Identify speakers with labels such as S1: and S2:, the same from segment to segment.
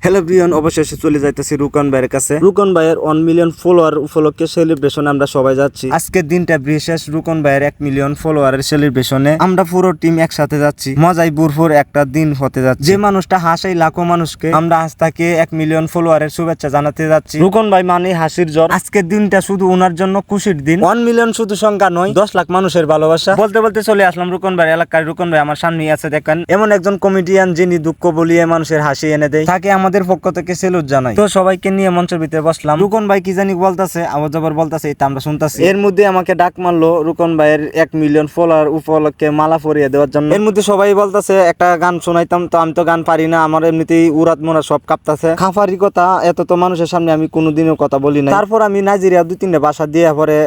S1: Hello Brian, অবশেষে চলে যাইতেছি রুকন ভাইয়ের কাছে। রুকন ভাইয়ের 1 মিলিয়ন ফলোয়ার উপলক্ষে সেলিব্রেশনে আমরা সবাই যাচ্ছি। আজকের দিনটা বিশেষ, রুকন ভাইয়ের 1 মিলিয়ন ফলোয়ারের সেলিব্রেশনে আমরা পুরো টিম একসাথে যাচ্ছি। মজাই ভরপুর একটা দিন হতে যাচ্ছে। যে মানুষটা হাসাই লাখো মানুষকে, আমরা আজ তাকে 1 মিলিয়ন ফলোয়ারের শুভেচ্ছা জানাতে যাচ্ছি। রুকন ভাই মানে হাসির জ্বর। আজকের দিনটা শুধু ওনার জন্য খুশির দিন। 1 মিলিয়ন শুধু সংখ্যা নয়, 10 লাখ মানুষের ভালোবাসা। বলতে বলতে চলে আসলাম রুকন ভাই এলাকায়। রুকন ভাই আমার সামনেই আছে, দেখেন। এমন একজন কমেডিয়ান যিনি দুঃখ বলিয়ে মানুষের হাসি এনে দেয়। তাকে আমাদের পক্ষ থেকে সেলুট জানাই। তো সবাইকে নিয়ে মঞ্চের ভিতরে বসলাম। রুকন ভাই কি জানি বলতাছে, আওয়াজ জবর বলতাছে, এটা আমরা শুনতাছি। এর মধ্যে আমাকে ডাক মারলো রুকন ভাইয়ের 1 মিলিয়ন ফলোয়ার উপলক্ষে মালা পরিয়ে দেওয়ার জন্য। এর মধ্যে সবাই বলতাছে একটা গান শোনাইতাম, তো আমি তো গান পারি না, আমার এমনিতেই উড়াত মোড়া সব কাঁপতাছে। খাফারি কথা এত তো মানুষের সামনে আমি কোনোদিনও কথা বলি না। তারপর আমি নাইজেরিয়া 2-3টা ভাষা দিয়ে পরে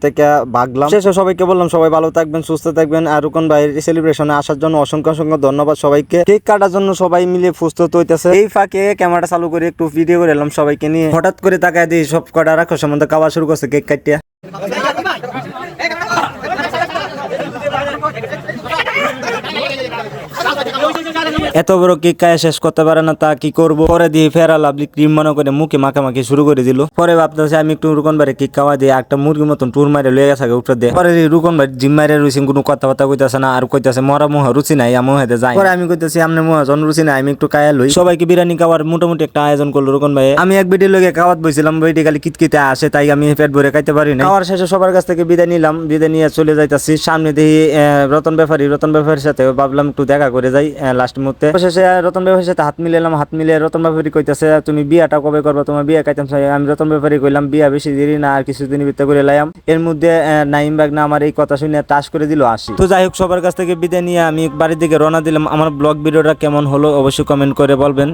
S1: থেকে ভাগলাম। শেষে সবাইকে বললাম সবাই ভালো থাকবেন, সুস্থ থাকবেন। আর রুকন ভাইয়ের সেলিব্রেশনে আসার জন্য অসংখ্য অসংখ্য ধন্যবাদ সবাইকে। কেক কাটার জন্য সবাই মিলে প্রস্তুত হইতেছে। এই ফাঁকে ক্যামেরা চালু করে একটু ভিডিও করে এলাম সবাইকে নিয়ে। হঠাৎ করে তাকায় দিই সব কটা রাখো সম্বন্ধে খাওয়া শুরু করছে কেক কাটিয়া। এত বড় কেক খায় শেষ করতে পারে না, তা কি করব। পরে দিয়ে ফেরা লাভলি ক্রিম মনে করে মুখে মাখামাখি শুরু করে দিল। পরে ভাবতেছে আমি একটু রুকন ভাইয়ের কেক খাওয়া দিয়ে একটা মুরগির মতন টুর মারে লয়ে গেছে উপরে দিয়ে। পরে রুকন ভাই জিম মারে রয়েছে, কোনো কথাবার্তা কইতাছে না, আর কইতাছে মরা মুহ রুচি নাই, আমি হেঁটে যাই। পরে আমি কইতাছি আমনে মুহ জন রুচি নাই, আমি একটু কায়া লই। সবাইকে বিরিয়ানি খাওয়ার মোটামুটি একটা আয়োজন করলো রুকন ভাই। আমি এক বিডি লগে খাওয়াত বইছিলাম, বইটি খালি কিতকিতে আসে, তাই আমি পেট ভরে খাইতে পারি না। খাওয়ার শেষে সবার কাছ থেকে বিদায় নিলাম। বিদায় নিয়ে চলে যাইতাছি সামনে দেখি রতন ব্যাপারীর সাথে ভাবলাম একটু দেখা করে যাই লাস্ট মুহূর্তে। শেষে রতন ব্যাপারীর সাথে হাত মিলালাম। হাত মিলিয়ে রতন ব্যাপারী কইতাছে তুমি বিয়াটা কবে করবা, তোমার বিয়া খাইতাম। আমি রতন ব্যাপারী কইলাম বিয়া বেশি দেরি না, আর কিছুদিনের ভিতরে করে লাইম। এর মধ্যে নাইম বাগ না আমার এই কথা শুনে টাস করে দিল আসি। তো যাই হোক, সবার কাছ থেকে বিদায় নিয়ে আমি বাড়ির দিকে রওনা দিলাম। আমার ব্লগ ভিডিওটা কেমন হলো অবশ্যই কমেন্ট করে বলবেন।